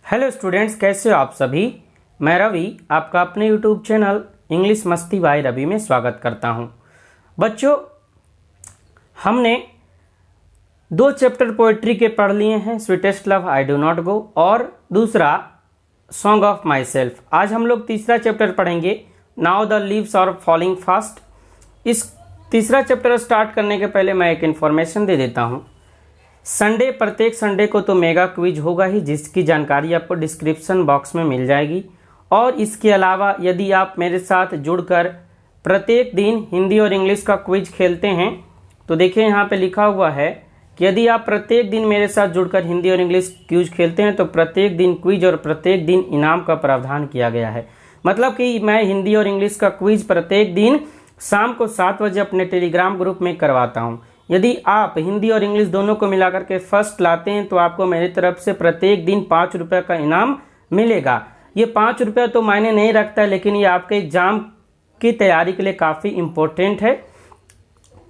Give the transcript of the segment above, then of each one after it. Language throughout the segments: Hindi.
हेलो स्टूडेंट्स, कैसे हो आप सभी। मैं रवि आपका अपने यूट्यूब चैनल इंग्लिश मस्ती बाय रवि में स्वागत करता हूं। बच्चों, हमने 2 चैप्टर पोएट्री के पढ़ लिए हैं, sweetest love I do not go और दूसरा सॉन्ग ऑफ माई सेल्फ। आज हम लोग तीसरा चैप्टर पढ़ेंगे, now the leaves are falling fast. इस तीसरा चैप्टर स्टार्ट करने के पहले मैं एक इन्फॉर्मेशन दे देता हूं। प्रत्येक संडे को तो मेगा क्विज होगा ही, जिसकी जानकारी आपको डिस्क्रिप्शन बॉक्स में मिल जाएगी। और इसके अलावा यदि आप मेरे साथ जुड़कर प्रत्येक दिन हिंदी और इंग्लिश का क्विज खेलते हैं तो देखिए यहाँ पे लिखा हुआ है कि यदि आप प्रत्येक दिन मेरे साथ जुड़कर हिंदी और इंग्लिश क्विज खेलते हैं तो प्रत्येक दिन क्विज और प्रत्येक दिन इनाम का प्रावधान किया गया है। मतलब कि मैं हिंदी और इंग्लिश का क्विज प्रत्येक दिन शाम को 7 बजे अपने टेलीग्राम ग्रुप में करवाता हूँ। यदि आप हिंदी और इंग्लिश दोनों को मिलाकर के फर्स्ट लाते हैं तो आपको मेरी तरफ से प्रत्येक दिन 5 रुपये का इनाम मिलेगा। ये 5 रुपये तो मायने नहीं रखता है, लेकिन ये आपके एग्जाम की तैयारी के लिए काफ़ी इम्पोर्टेंट है।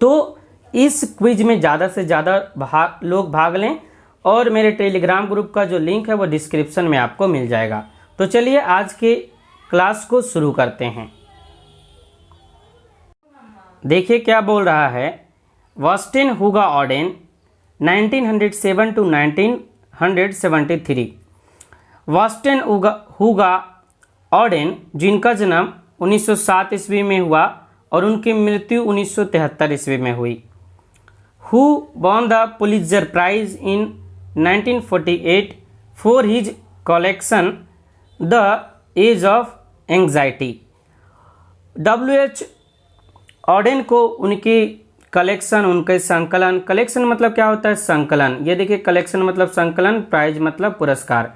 तो इस क्विज में ज़्यादा से ज़्यादा लोग भाग लें और मेरे टेलीग्राम ग्रुप का जो लिंक है वो डिस्क्रिप्शन में आपको मिल जाएगा। तो चलिए आज के क्लास को शुरू करते हैं। देखिए क्या बोल रहा है। वॉस्टेन हुगा ऑडेन 1907 to 1973। वॉस्टेन हुगा ऑडेन, जिनका जन्म 1907 ईस्वी में हुआ और उनकी मृत्यु 1973 ईस्वी में हुई। Who won the Pulitzer prize in 1948 for his collection the age of anxiety. W.H. Auden को उनकी कलेक्शन, उनके संकलन, कलेक्शन मतलब क्या होता है संकलन, ये देखिए कलेक्शन मतलब संकलन, प्राइज मतलब पुरस्कार।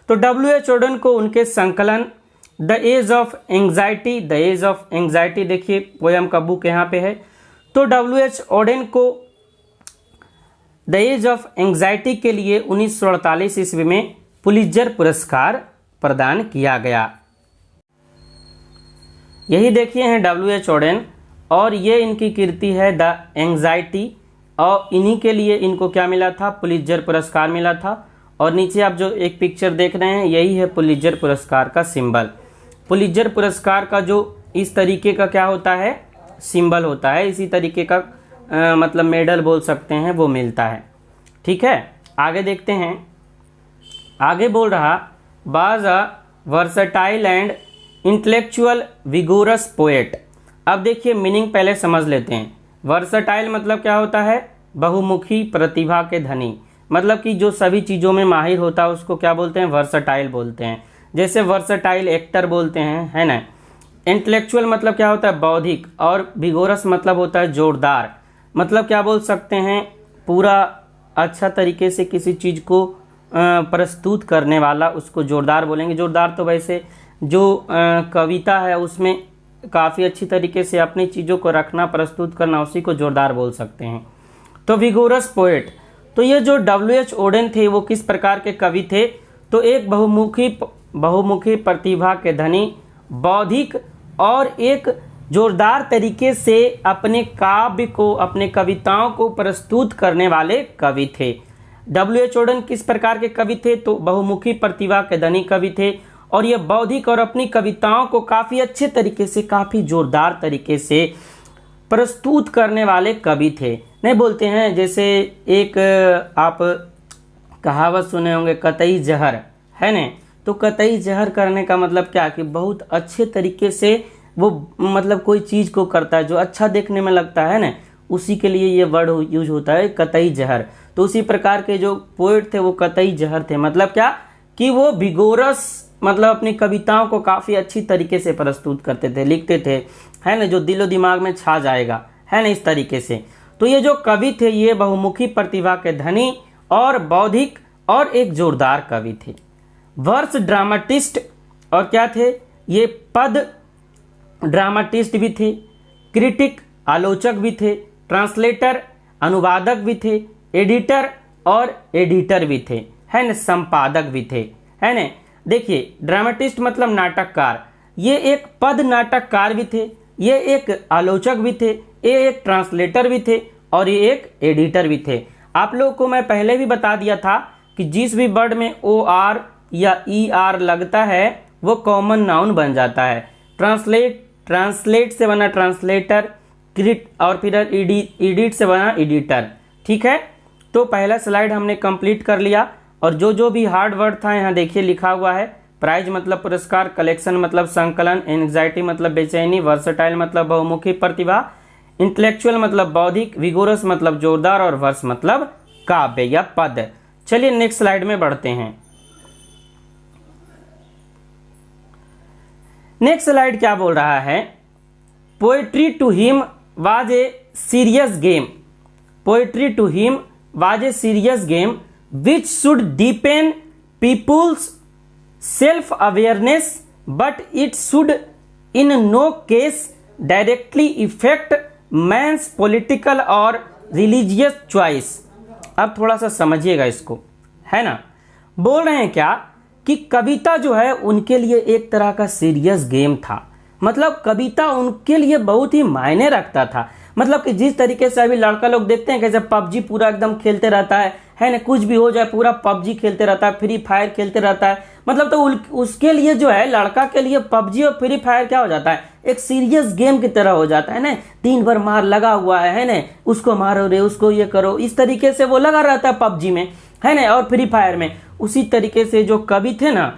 तो W.H. ऑडेन को उनके संकलन the age of anxiety, the age of anxiety देखिए पोयम का बुक यहाँ पे है। तो W.H. ऑडेन को द एज ऑफ एंग्जाइटी के लिए 1948 ईस्वी में पुलित्जर पुरस्कार प्रदान किया गया। यही देखिए हैं W.H. ऑडेन और ये इनकी कीर्ति है द एंग्जाइटी, और इन्हीं के लिए इनको क्या मिला था, पुलित्जर पुरस्कार मिला था। और नीचे आप जो एक पिक्चर देख रहे हैं यही है पुलित्जर पुरस्कार का सिंबल। पुलित्जर पुरस्कार का जो इस तरीके का क्या होता है, सिंबल होता है, इसी तरीके का मतलब मेडल बोल सकते हैं, वो मिलता है। ठीक है, आगे देखते हैं। आगे बोल रहा, was a versatile and intellectual vigorous poet. अब देखिए मीनिंग पहले समझ लेते हैं। वर्सटाइल मतलब क्या होता है, बहुमुखी, प्रतिभा के धनी, मतलब कि जो सभी चीज़ों में माहिर होता है उसको क्या बोलते हैं, वर्सटाइल बोलते हैं। जैसे वर्सटाइल एक्टर बोलते हैं, है ना। इंटेलेक्चुअल मतलब क्या होता है, बौद्धिक, और विगोरस मतलब होता है जोरदार। मतलब क्या बोल सकते हैं, पूरा अच्छा तरीके से किसी चीज़ को प्रस्तुत करने वाला, उसको जोरदार बोलेंगे। जोरदार तो वैसे जो कविता है उसमें काफ़ी अच्छी तरीके से अपनी चीज़ों को रखना, प्रस्तुत करना, उसी को जोरदार बोल सकते हैं। तो विगोरस पोएट, तो ये जो W.H. ऑडेन थे वो किस प्रकार के कवि थे, तो एक बहुमुखी प्रतिभा के धनी, बौद्धिक और एक जोरदार तरीके से अपने काव्य को, अपने कविताओं को प्रस्तुत करने वाले कवि थे। W.H. ऑडेन किस प्रकार के कवि थे, तो बहुमुखी प्रतिभा के धनी कवि थे, और ये बौद्धिक और अपनी कविताओं को काफ़ी अच्छे तरीके से, काफ़ी जोरदार तरीके से प्रस्तुत करने वाले कवि थे। नहीं बोलते हैं, जैसे एक आप कहावत सुने होंगे, कतई जहर, है ना। तो कतई जहर करने का मतलब क्या, कि बहुत अच्छे तरीके से वो मतलब कोई चीज़ को करता है जो अच्छा देखने में लगता है ना, उसी के लिए ये वर्ड यूज होता है, कतई जहर। तो उसी प्रकार के जो पोएट थे वो कतई जहर थे। मतलब क्या, कि वो विगोरस, मतलब अपनी कविताओं को काफ़ी अच्छी तरीके से प्रस्तुत करते थे, लिखते थे, है ना, जो दिलो दिमाग में छा जाएगा, है ना, इस तरीके से। तो ये जो कवि थे ये बहुमुखी प्रतिभा के धनी और बौद्धिक और एक जोरदार कवि थे। वर्स ड्रामाटिस्ट, और क्या थे ये, पद ड्रामाटिस्ट भी थे, क्रिटिक आलोचक भी थे, ट्रांसलेटर अनुवादक भी थे, एडिटर और एडिटर भी थे, है ना, संपादक भी थे, है ना। देखिए ड्रामेटिस्ट मतलब नाटककार, ये एक पद नाटककार भी थे, ये एक आलोचक भी थे, ये एक ट्रांसलेटर भी थे और ये एक एडिटर भी थे। आप लोगों को मैं पहले भी बता दिया था कि जिस भी वर्ड में OR या ER लगता है वो कॉमन नाउन बन जाता है। ट्रांसलेट से बना ट्रांसलेटर, क्रिट और फिर एडिट से बना एडिटर। ठीक है, तो पहला स्लाइड हमने कंप्लीट कर लिया और जो भी हार्ड वर्ड था यहाँ देखिए लिखा हुआ है। प्राइज मतलब पुरस्कार, कलेक्शन मतलब संकलन, एंग्जाइटी मतलब बेचैनी, वर्सटाइल मतलब बहुमुखी प्रतिभा, इंटेलेक्चुअल मतलब बौद्धिक, विगोरस मतलब जोरदार और वर्स मतलब काव्य या पद। चलिए नेक्स्ट स्लाइड में बढ़ते हैं। नेक्स्ट स्लाइड क्या बोल रहा है? Poetry to him was a serious game. Poetry to him was a serious game which should deepen people's self awareness but it should in no case directly affect man's political और रिलीजियस चॉइस। अब थोड़ा सा समझिएगा इसको, है ना। बोल रहे हैं क्या कि कविता जो है उनके लिए एक तरह का सीरियस गेम था। मतलब कविता उनके लिए बहुत ही मायने रखता था। मतलब कि जिस तरीके से अभी लड़का लोग देखते हैं कैसे पबजी पूरा एकदम खेलते रहता है ना, कुछ भी हो जाए पूरा पबजी खेलते रहता है, फ्री फायर खेलते रहता है। मतलब तो उसके लिए जो है लड़का के लिए पबजी और फ्री फायर क्या हो जाता है, एक सीरियस गेम की तरह हो जाता है ना। दिन भर मार लगा हुआ है ना, उसको मारो रे, उसको ये करो, इस तरीके से वो लगा रहता है पबजी में, है ना, और फ्री फायर में। उसी तरीके से जो कवि थे ना,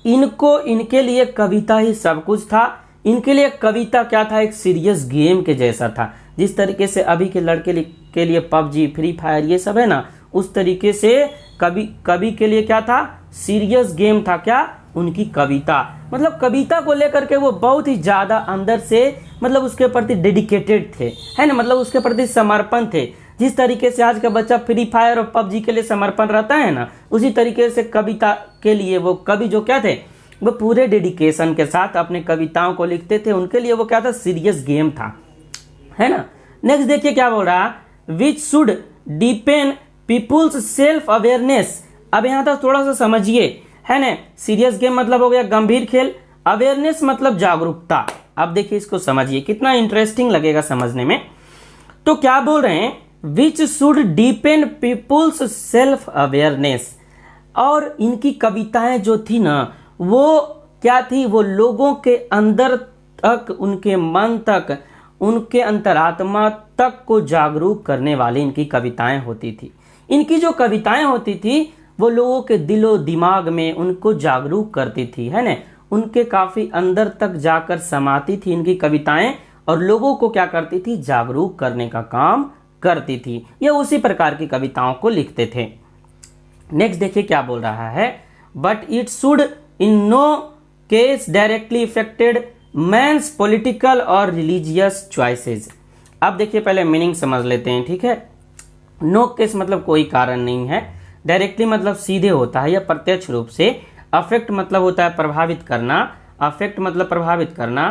इनके लिए कविता ही सब कुछ था। इनके लिए कविता क्या था, एक सीरियस गेम के जैसा था। जिस तरीके से अभी के लड़के के लिए पबजी फ्री फायर ये सब है ना, उस तरीके से कवि के लिए क्या था, सीरियस गेम था क्या, उनकी कविता। मतलब कविता को लेकर के वो बहुत ही ज्यादा अंदर से मतलब उसके प्रति डेडिकेटेड थे, है ना, मतलब उसके प्रति समर्पण थे। जिस तरीके से आज का बच्चा फ्री फायर और पबजी के लिए समर्पण रहता है ना, उसी तरीके से कविता के लिए वो कवि जो क्या थे, वो पूरे डेडिकेशन के साथ अपने कविताओं को लिखते थे। उनके लिए वो क्या था, सीरियस गेम था, है ना। नेक्स्ट देखिए क्या बोल रहा, which should deepen people's self awareness. अब यहाँ तक थोड़ा सा समझिए, है ना। सीरियस गेम मतलब हो गया गंभीर खेल, अवेयरनेस मतलब जागरूकता। अब देखिए इसको समझिए, कितना इंटरेस्टिंग लगेगा समझने में। तो क्या बोल रहे हैं, which should deepen people's self awareness. और इनकी कविताएं जो थी ना, वो क्या थी, वो लोगों के अंदर तक, उनके मन तक, उनके अंतरात्मा तक को जागरूक करने वाली इनकी कविताएं होती थी। इनकी जो कविताएं होती थी वो लोगों के दिलो दिमाग में उनको जागरूक करती थी, है ना। उनके काफी अंदर तक जाकर समाती थी इनकी कविताएं, और लोगों को क्या करती थी, जागरूक करने का काम करती थी। ये उसी प्रकार की कविताओं को लिखते थे। नेक्स्ट देखिए क्या बोल रहा है, but it should in no case directly effected man's political और रिलीजियस चॉइसेस। अब देखिए पहले मीनिंग समझ लेते हैं, ठीक है। नो केस मतलब कोई कारण नहीं है, डायरेक्टली मतलब सीधे होता है या प्रत्यक्ष रूप से, अफेक्ट मतलब होता है प्रभावित करना, अफेक्ट मतलब प्रभावित करना,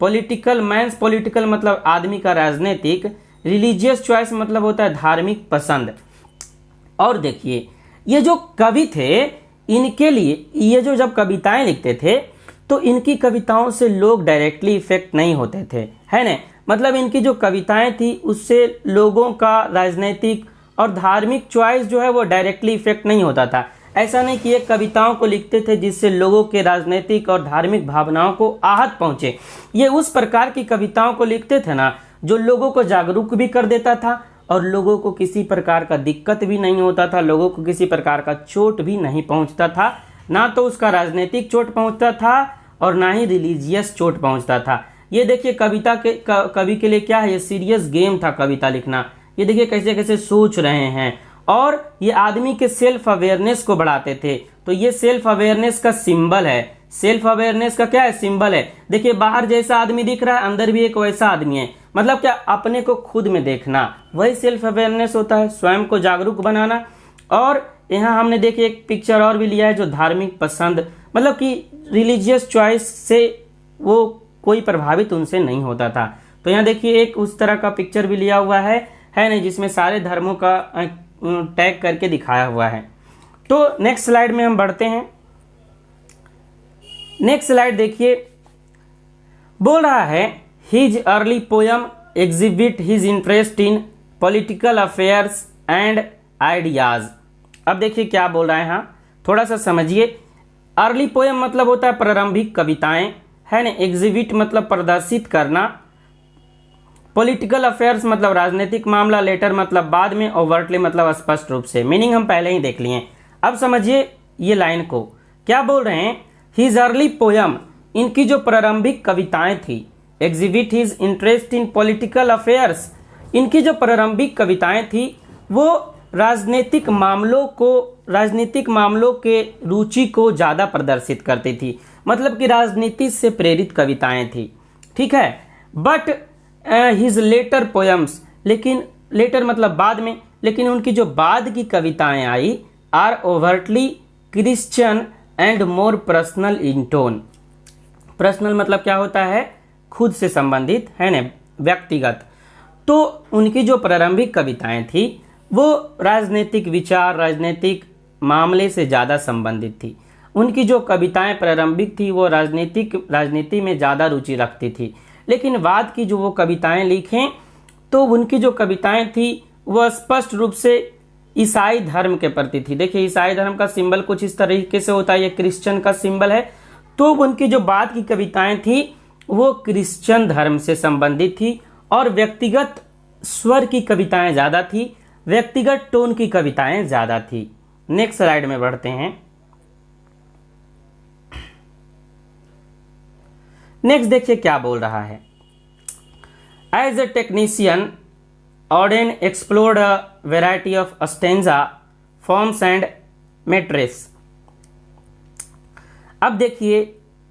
पॉलिटिकल मैंस पॉलिटिकल मतलब आदमी का राजनीतिक, रिलीजियस चॉइस मतलब होता है धार्मिक पसंद। और देखिए ये जो कवि थे, इनके लिए ये जो जब कविताएं लिखते थे तो इनकी कविताओं से लोग डायरेक्टली इफेक्ट नहीं होते थे, है ना। मतलब इनकी जो कविताएं थी उससे लोगों का राजनीतिक और धार्मिक चॉइस जो है वो डायरेक्टली इफेक्ट नहीं होता था। ऐसा नहीं कि ये कविताओं को लिखते थे जिससे लोगों के राजनीतिक और धार्मिक भावनाओं को आहत पहुंचे। ये उस प्रकार की कविताओं को लिखते थे ना जो लोगों को जागरूक भी कर देता था और लोगों को किसी प्रकार का दिक्कत भी नहीं होता था, लोगों को किसी प्रकार का चोट भी नहीं पहुंचता था। ना तो उसका राजनीतिक चोट पहुंचता था और ना ही रिलीजियस चोट पहुंचता था। ये देखिए कविता के कवि के लिए क्या है, ये सीरियस गेम था कविता लिखना। ये देखिए कैसे कैसे सोच रहे हैं, और ये आदमी के सेल्फ अवेयरनेस को बढ़ाते थे। तो ये सेल्फ अवेयरनेस का सिंबल है, सेल्फ अवेयरनेस का क्या है, सिंबल है। देखिए बाहर जैसा आदमी दिख रहा है, अंदर भी एक वैसा आदमी है। मतलब क्या, अपने को खुद में देखना, वही सेल्फ अवेयरनेस होता है, स्वयं को जागरूक बनाना। और यहाँ हमने देखिए एक पिक्चर और भी लिया है जो धार्मिक पसंद, मतलब कि रिलीजियस चॉइस से वो कोई प्रभावित उनसे नहीं होता था। तो यहाँ देखिए एक उस तरह का पिक्चर भी लिया हुआ है ना, जिसमें सारे धर्मों का टैग करके दिखाया हुआ है। तो नेक्स्ट स्लाइड में हम बढ़ते हैं। नेक्स्ट स्लाइड देखिए, बोल रहा है his early poem exhibit his interest in political affairs and ideas. अब देखिए क्या बोल रहा है, यहाँ थोड़ा सा समझिए। अर्ली पोएम मतलब होता है प्रारंभिक कविताएं, है ना। एग्जिबिट मतलब प्रदर्शित करना। पॉलिटिकल अफेयर्स मतलब राजनीतिक मामला। लेटर मतलब बाद में। ओवरटली मतलब स्पष्ट रूप से। मीनिंग हम पहले ही देख लिए। अब समझिए ये लाइन को क्या बोल रहे हैं। हिज अर्ली पोयम, इनकी जो प्रारंभिक कविताएं थी। Exhibit his interest in political affairs, इनकी जो प्रारंभिक कविताएं थी वो राजनीतिक मामलों के रुचि को ज़्यादा प्रदर्शित करती थी। मतलब कि राजनीति से प्रेरित कविताएं थी, ठीक है। बट हिज लेटर पोयम्स, लेकिन लेटर मतलब बाद में, लेकिन उनकी जो बाद की कविताएं I R overtly Christian and more personal in tone. Personal मतलब क्या होता है, खुद से संबंधित, है ना, व्यक्तिगत। तो उनकी जो प्रारंभिक कविताएं थी वो राजनीतिक विचार, राजनीतिक मामले से ज़्यादा संबंधित थी। उनकी जो कविताएं प्रारंभिक थी वो राजनीति में ज़्यादा रुचि रखती थी। लेकिन बाद की जो वो कविताएं लिखें तो उनकी जो कविताएं थी वह स्पष्ट रूप से ईसाई धर्म के प्रति थी। देखिए ईसाई धर्म का सिंबल कुछ इस तरीके से होता है, ये क्रिश्चियन का सिंबल है। तो उनकी जो बाद की कविताएं थी वो क्रिश्चियन धर्म से संबंधित थी और व्यक्तिगत स्वर की कविताएं ज़्यादा थी, व्यक्तिगत टोन की कविताएं ज़्यादा थी। नेक्स्ट स्लाइड में बढ़ते हैं। नेक्स्ट देखिए क्या बोल रहा है। As a technician Auden explored a variety of stanza forms and metres. अब देखिए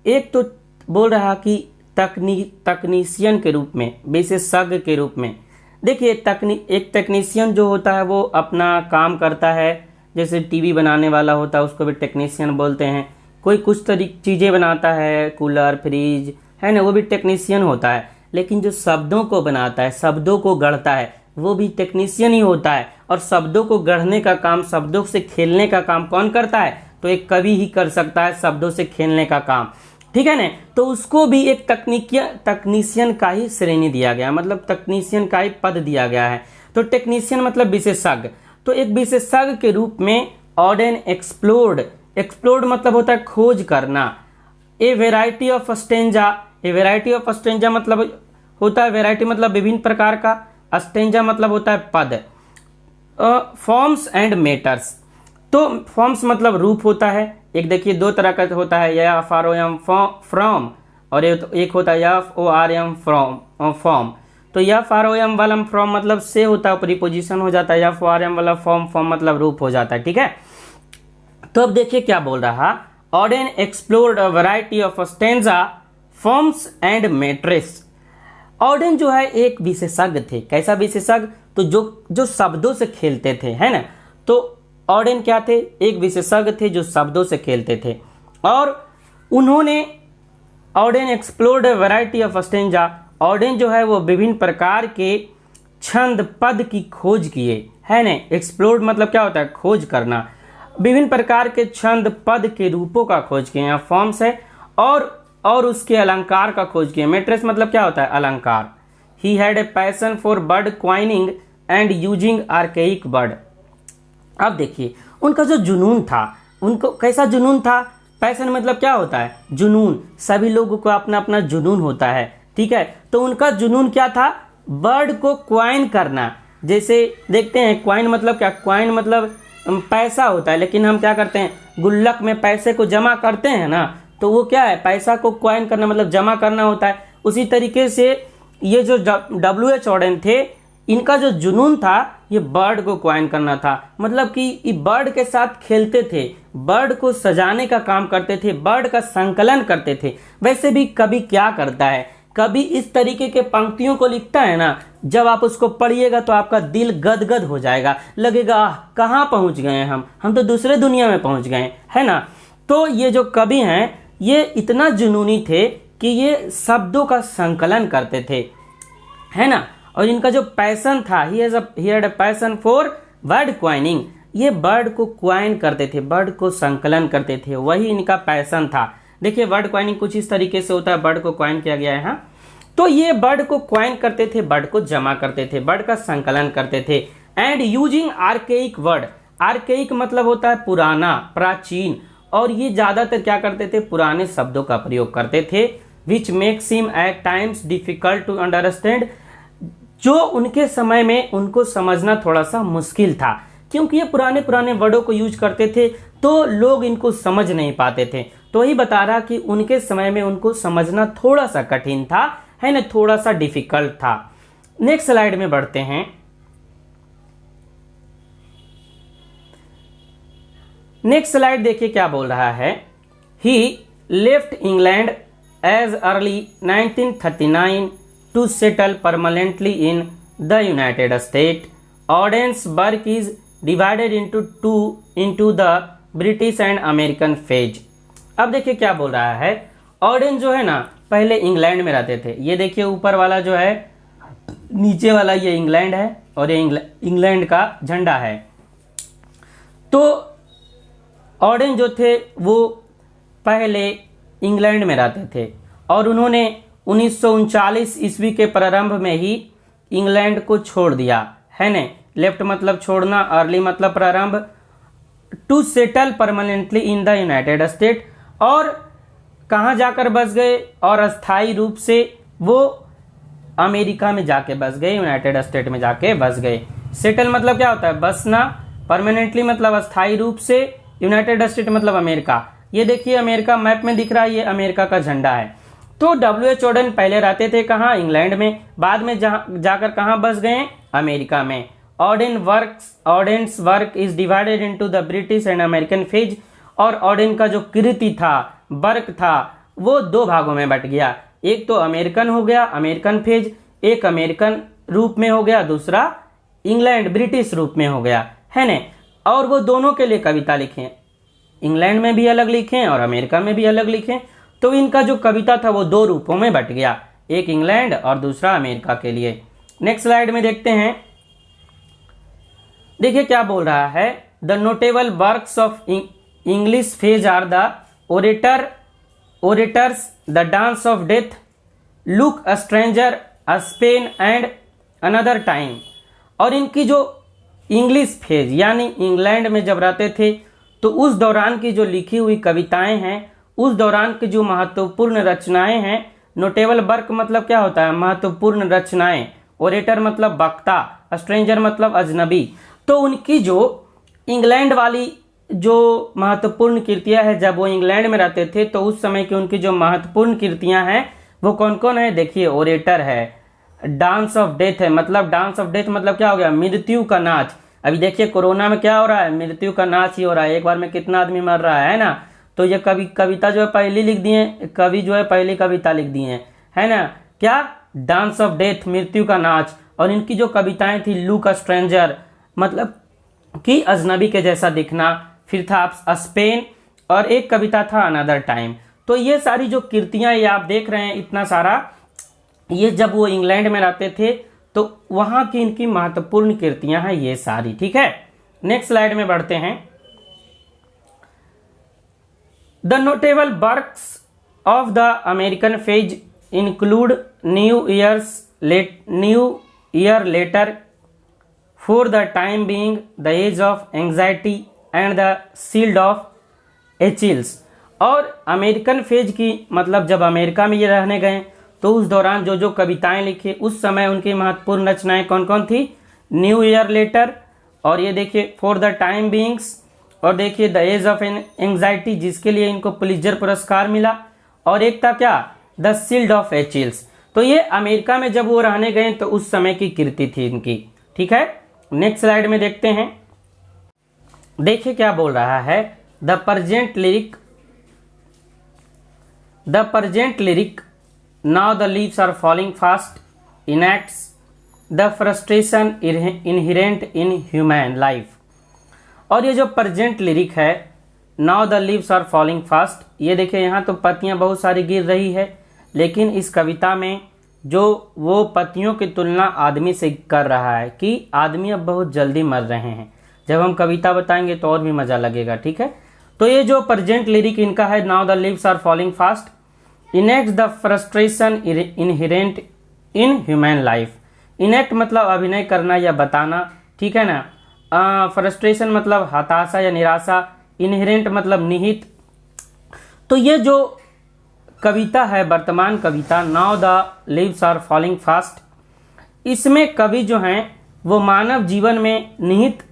एक तो बोल रहा कि तकनीशियन के रूप में, विशेषज्ञ के रूप में। देखिए एक टेक्नीशियन जो होता है वो अपना काम करता है, जैसे टीवी बनाने वाला होता है उसको भी टेक्नीशियन बोलते हैं। कोई कुछ चीज़ें बनाता है, कूलर, फ्रिज, है ना, वो भी टेक्नीशियन होता है। लेकिन जो शब्दों को बनाता है, शब्दों को गढ़ता है, वो भी टेक्नीशियन ही होता है। और शब्दों को गढ़ने का काम, शब्दों से खेलने का काम कौन करता है, तो एक कवि ही कर सकता है शब्दों से खेलने का काम, ठीक है ना। तो उसको भी एक तकनीशियन का ही श्रेणी दिया गया, मतलब तकनीशियन का ही पद दिया गया है। तो टेक्नीशियन मतलब विशेषज्ञ। तो एक विशेषज्ञ के रूप में ऑडेन एक्सप्लोर्ड मतलब होता है खोज करना। A variety of stanza, a variety of stanza मतलब होता है, वेराइटी मतलब विभिन्न प्रकार का, स्टेंजा मतलब होता है पद। फॉर्म्स एंड मेटर्स, तो फॉर्म्स मतलब रूप होता है। एक देखिए दो तरह का होता है, या FROM फ्रॉम, और एक होता है FORM फॉर्म। तो FROM वाला फॉर्म मतलब से होता है, प्रीपोजिशन हो जाता है। FORM वाला फॉर्म मतलब रूप हो जाता है, ठीक है। तो अब देखिए क्या बोल रहा, Odean explored a variety of stanza forms and mattress. Odean जो है एक विशेषज्ञ थे। कैसा विशेषज्ञ, तो जो शब्दों से खेलते थे, है ना। तो ऑडेन क्या थे, एक विशेषज्ञ थे जो शब्दों से खेलते थे। और उन्होंने Odean explored a variety of stanza, Odean जो है वो विभिन्न प्रकार के छंद पद की खोज किए, है ना। एक्सप्लोर्ड मतलब क्या होता है, खोज करना। विभिन्न प्रकार के छंद पद के रूपों का खोज किए, यहाँ फॉर्म्स है। और उसके अलंकार का खोज किए। मेट्रेस मतलब क्या होता है, अलंकार। He had a passion for bird coining and using archaic bird. अब देखिए उनका जो जुनून था, उनको कैसा जुनून था। पैशन मतलब क्या होता है, जुनून। सभी लोगों को अपना अपना जुनून होता है, ठीक है। तो उनका जुनून क्या था, बर्ड को क्वाइन करना। जैसे देखते हैं क्वाइन मतलब क्या, क्वाइन मतलब पैसा होता है, लेकिन हम क्या करते हैं, गुल्लक में पैसे को जमा करते हैं ना, तो वो क्या है, पैसा को क्वाइन करना मतलब जमा करना होता है। उसी तरीके से ये जो WH ऑडेन थे, इनका जो जुनून था ये बर्ड को क्वाइन करना था। मतलब कि ये बर्ड के साथ खेलते थे, बर्ड को सजाने का काम करते थे, बर्ड का संकलन करते थे। वैसे भी कवि क्या करता है, कवि इस तरीके के पंक्तियों को लिखता है ना, जब आप उसको पढ़िएगा तो आपका दिल गदगद हो जाएगा, लगेगा कहाँ पहुंच गए हम तो दूसरे दुनिया में पहुंच गए, है ना। तो ये जो कवि हैं ये इतना जुनूनी थे कि ये शब्दों का संकलन करते थे, है ना। और इनका जो पैशन था, he had a passion for bird coining, ये बर्ड को क्वाइन करते थे, बर्ड को संकलन करते थे, वही इनका पैशन था। देखिए बर्ड क्वाइनिंग कुछ इस तरीके से होता है, बर्ड को क्वाइन किया गया है यहाँ। तो ये बर्ड को क्वाइन करते थे, बर्ड को जमा करते थे, बर्ड का संकलन करते थे। And using archaic word, archaic मतलब होता है पुराना, प्राचीन। और ये ज़्यादातर क्या करते थे, पुराने शब्दों का प्रयोग करते थे, which makes him at times difficult to understand, जो उनके समय में उनको समझना थोड़ा सा मुश्किल था, क्योंकि ये पुराने पुराने वर्डों को यूज करते थे तो लोग इनको समझ नहीं पाते थे। तो वही बता रहा कि उनके समय में उनको समझना थोड़ा सा कठिन था, है ना, थोड़ा सा डिफिकल्ट था। नेक्स्ट स्लाइड में बढ़ते हैं। नेक्स्ट स्लाइड देखिए क्या बोल रहा है। He left England as early 1939 to settle permanently in the United State. Auden's work is divided into the British and American phase. अब देखिए क्या बोल रहा है। ऑडेन जो है ना, पहले इंग्लैंड में रहते थे। ये देखिए ऊपर वाला जो है, नीचे वाला ये इंग्लैंड है और ये इंग्लैंड का झंडा है। तो ऑडेन जो थे वो पहले इंग्लैंड में रहते थे और उन्होंने 1939 ईस्वी के प्रारंभ में ही इंग्लैंड को छोड़ दिया, है ना। लेफ्ट मतलब छोड़ना, अर्ली मतलब प्रारंभ, to settle permanently in the United State, और कहाँ जाकर बस गए, और अस्थायी रूप से वो अमेरिका में जाके बस गए, यूनाइटेड स्टेट में जाके बस गए। सेटल मतलब क्या होता है, बसना, परमानेंटली मतलब अस्थायी रूप से, यूनाइटेड स्टेट मतलब अमेरिका। ये देखिए अमेरिका मैप में दिख रहा है, ये अमेरिका का झंडा है। तो W.H. ऑडेन पहले रहते थे कहाँ, इंग्लैंड में, बाद में जाकर कहाँ बस गए, अमेरिका में। Auden's work is divided into the British and American phase, और ऑडेन का जो कृति था, वर्क था, वो दो भागों में बट गया। एक तो अमेरिकन हो गया, अमेरिकन फेज, एक अमेरिकन रूप में हो गया, दूसरा इंग्लैंड ब्रिटिश रूप में हो गया, है ना। और वो दोनों के लिए कविता लिखे, इंग्लैंड में भी अलग लिखे और अमेरिका में भी अलग लिखे। तो इनका जो कविता था वो दो रूपों में बट गया, एक इंग्लैंड और दूसरा अमेरिका के लिए। नेक्स्ट स्लाइड में देखते हैं। देखिए क्या बोल रहा है। The notable works of English phase are the orators, the dance of death, look a stranger, a Spain and another time. और इनकी जो इंग्लिश फेज यानी इंग्लैंड में जब रहते थे तो उस दौरान की जो लिखी हुई कविताएं हैं, उस दौरान की जो महत्वपूर्ण रचनाएं हैं, नोटेबल वर्क मतलब क्या होता है, महत्वपूर्ण रचनाएं, ओरेटर मतलब वक्ता, स्ट्रेंजर मतलब अजनबी। तो उनकी जो इंग्लैंड वाली जो महत्वपूर्ण कृतियां हैं, जब वो इंग्लैंड में रहते थे तो उस समय की उनकी जो महत्वपूर्ण कृतियां हैं वो कौन कौन है, देखिए ओरेटर है, डांस ऑफ डेथ है, मतलब डांस ऑफ डेथ मतलब क्या हो गया, मृत्यु का नाच। अभी देखिए कोरोना में क्या हो रहा है, मृत्यु का नाच ही हो रहा है, एक बार में कितना आदमी मर रहा है ना। तो ये कविता जो है पहली लिख दिए, कवि जो है पहली कविता लिख दिए, है ना, क्या, डांस ऑफ डेथ, मृत्यु का नाच। और इनकी जो कविताएं थी, लुक अ स्ट्रेंजर मतलब कि अजनबी के जैसा दिखना, फिर था स्पेन, और एक कविता था अनदर टाइम। तो ये सारी जो कृतियां ये आप देख रहे हैं इतना सारा, ये जब वो इंग्लैंड में रहते थे तो वहां की इनकी महत्वपूर्ण कृतियां हैं ये सारी, ठीक है। नेक्स्ट स्लाइड में बढ़ते हैं। The notable works of the American phase include new year letter, for the time being, the age of anxiety and the shield of Achilles. और अमेरिकन फेज की मतलब जब अमेरिका में ये रहने गए तो उस दौरान जो जो कविताएं लिखी, उस समय उनकी महत्वपूर्ण रचनाएं कौन कौन थी, न्यू ईयर लेटर, और ये देखिए फॉर द टाइम बीइंग्स, और देखिए द एज ऑफ एंग्जाइटी जिसके लिए इनको पुलित्जर पुरस्कार मिला, और एक था क्या, द शील्ड ऑफ एचिल्स। तो ये अमेरिका में जब वो रहने गए तो उस समय की कृति थी इनकी, ठीक है। नेक्स्ट स्लाइड में देखते हैं। देखिए क्या बोल रहा है। The present lyric, now the leaves are falling fast, enacts the frustration inherent in human life। और ये जो प्रेजेंट लिरिक है, now the leaves are falling fast, ये देखिए यहाँ तो पत्तियाँ बहुत सारी गिर रही है, लेकिन इस कविता में जो वो पत्तियों की तुलना आदमी से कर रहा है कि आदमी अब बहुत जल्दी मर रहे हैं। जब हम कविता बताएंगे तो और भी मजा लगेगा, ठीक है। तो ये जो प्रेजेंट लिरिक इनका है, now the leaves are falling fast, enact the frustration inherent in human life. Enact मतलब अभिनय करना या बताना, ठीक है ना। फ्रस्ट्रेशन मतलब हताशा या निराशा, इनहेरेंट मतलब निहित, तो ये जो कविता है, वर्तमान कविता now the leaves are falling fast, इसमें कवि जो हैं वो मानव जीवन में निहित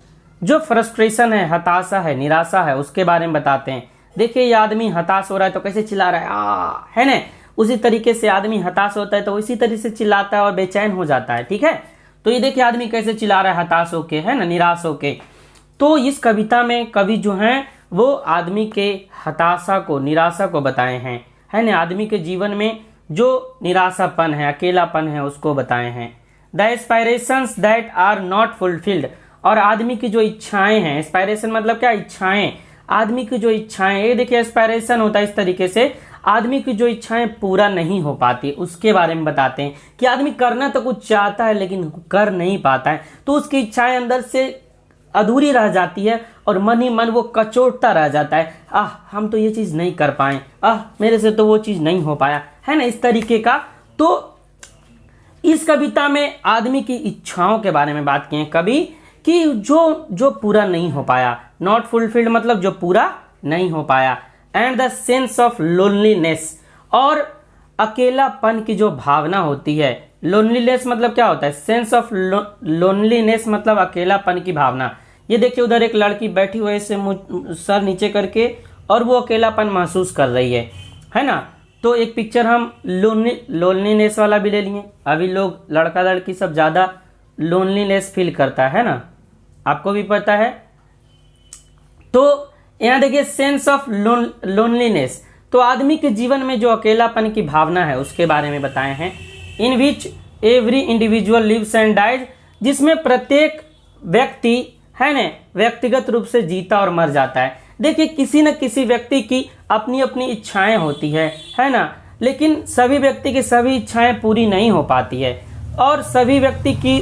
जो फ्रस्ट्रेशन है, हताशा है, निराशा है, उसके बारे में बताते हैं। देखिए ये आदमी हताश हो रहा है तो कैसे चिल्ला रहा है ना, उसी तरीके से आदमी हताश होता है तो इसी तरीके से चिल्लाता है और बेचैन हो जाता है। ठीक है, तो ये देखिए आदमी कैसे चिल्ला रहा है हताश होके, है ना, निराश होके। तो इस कविता में कवि जो हैं वो आदमी के हताशा को, निराशा को बताए हैं, है ना, आदमी के जीवन में जो निराशापन है, अकेलापन है, उसको बताए हैं। The aspirations that are not fulfilled, और आदमी की जो इच्छाएं हैं, एस्पायरेशन मतलब क्या, इच्छाएं, आदमी की जो इच्छाएं, ये देखिए एस्पायरेशन होता है इस तरीके से, आदमी की जो इच्छाएं पूरा नहीं हो पाती, उसके बारे में बताते हैं कि आदमी करना तो कुछ चाहता है लेकिन कर नहीं पाता है, तो उसकी इच्छाएं अंदर से अधूरी रह जाती है और मन ही मन वो कचोटता रह जाता है, हम तो ये चीज नहीं कर पाए, मेरे से तो वो चीज नहीं हो पाया, है ना, इस तरीके का। तो इस कविता में आदमी की इच्छाओं के बारे में बात की है कवि कि जो पूरा नहीं हो पाया, नॉट फुलफिल्ड मतलब जो पूरा नहीं हो पाया, and the sense of loneliness, और अकेलापन की जो भावना होती है। लोनलीनेस मतलब क्या होता है, सेंस ऑफ लोनलीनेस मतलब अकेलापन की भावना। ये देखिए उधर एक लड़की बैठी हुई है सर नीचे करके और वो अकेलापन महसूस कर रही है ना। तो एक पिक्चर हम लोनलीनेस वाला भी ले लिए। अभी लोग लड़का लड़की सब ज्यादा लोनलीनेस फील करता है ना, आपको भी पता है। तो यहाँ देखिए सेंस ऑफ लोनलीनेस, तो आदमी के जीवन में जो अकेलापन की भावना है उसके बारे में बताए हैं। In which every individual lives and dies, जिसमें प्रत्येक व्यक्ति है ना व्यक्तिगत रूप से जीता और मर जाता है। देखिए किसी न किसी व्यक्ति की अपनी अपनी इच्छाएं होती है ना, लेकिन सभी व्यक्ति की सभी इच्छाएं पूरी नहीं हो पाती है, और सभी व्यक्ति की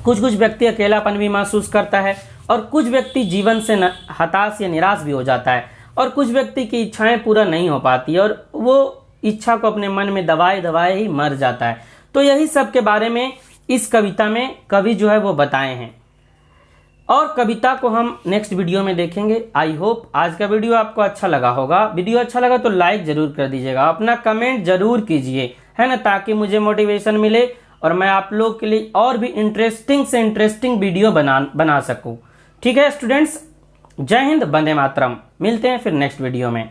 कुछ व्यक्ति अकेलापन भी महसूस करता है, और कुछ व्यक्ति जीवन से हताश या निराश भी हो जाता है, और कुछ व्यक्ति की इच्छाएं पूरा नहीं हो पाती और वो इच्छा को अपने मन में दबाए ही मर जाता है। तो यही सब के बारे में इस कविता में कवि जो है वो बताए हैं, और कविता को हम नेक्स्ट वीडियो में देखेंगे। आई होप आज का वीडियो आपको अच्छा लगा होगा। वीडियो अच्छा लगा तो लाइक जरूर कर दीजिएगा, अपना कमेंट जरूर कीजिए, है ना, ताकि मुझे मोटिवेशन मिले और मैं आप लोग के लिए और भी इंटरेस्टिंग से इंटरेस्टिंग वीडियो बना सकूं। ठीक है स्टूडेंट्स, जय हिंद, वंदे मातरम। मिलते हैं फिर नेक्स्ट वीडियो में।